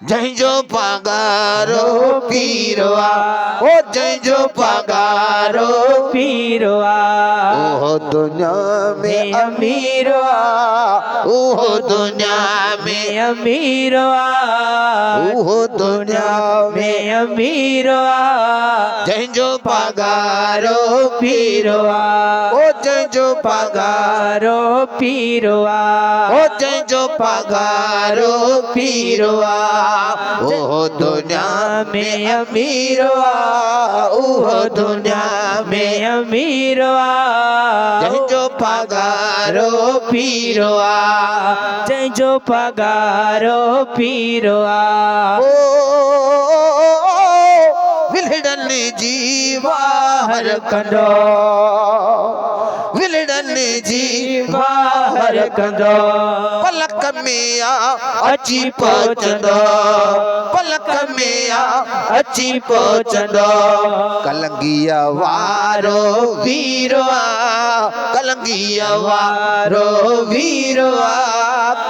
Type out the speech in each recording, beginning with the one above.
जंहिंजो पगारो पीरवा ओ जंहिंजो पगारो पीरवा ओहो दुनिया में अमीरवा ओहो दुनिया में अमीरवा ओहो दुनिया में अमीरवा जंहिंजो पगारो पीरवा ओ जंहिंजो पगारो पीरवा ओ जंहिंजो पगारो पीरवा ओहो दुनिया में अमीरवा ओहो दुनिया में अमीरवा जंहिंजो पगारो पीरवा जंहिंजो पगारो पीरवा विलड़न जी वाहर कंदो विलड़न जी वाहर कंदो पलक में अची पहुचंदो पलक में अची पहुचंदो कलंगिया वारो वीरवा कलंगिया वारो वीरवा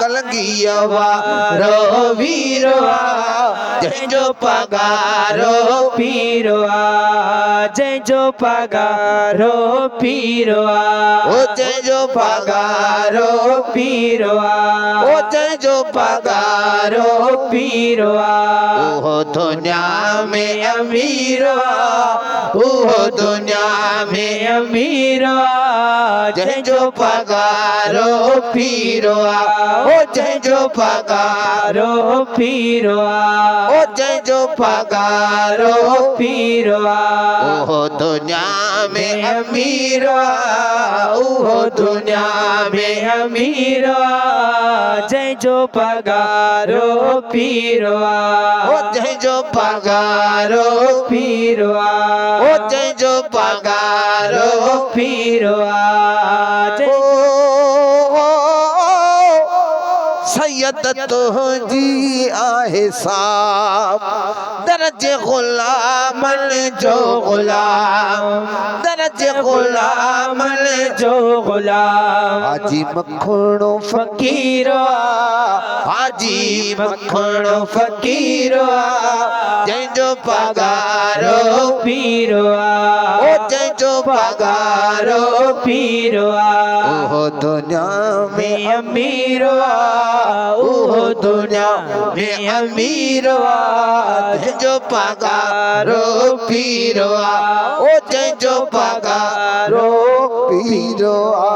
कलंगिया वारो वीरवा जंहिंजो पगारो पीरवा जंहिंजो पगारो पीरवा ओ जंहिंजो पगारो पीरवा ओ जंहिंजो पगारो पीरवा ओहो दुनिया में अमीरवा ओहो दुनिया में अमीरवा जंहिंजो पगारो पीरवा ओ जंहिंजो पगारो पीरवा ओ जंहिंजो पगारो पीरवा ओहो दुनिया में अमीरवा ओहो दुनिया में अमीरवा जंहिंजो पगारो पीरवा ओ जंहिंजो पगारो पीरवा ओ जंहिंजो पगारो पीरवा सैयद तुंहिंजी आहे साहब दर्जे गुलामन जो गुलाम दर्जे गुलामन जो गुलाम हाजी मखणो फकीरवा हाजी मखणो फकीरवा जंहिंजो पगारो पीरवा ओ जंहिंजो पगारो पीरवा ओहो दुनिया में अमीरवा ओहो दुनिया में अमीरवा जंहिंजो पगारो पीरवा ओ जंहिंजो पगारो पीरवा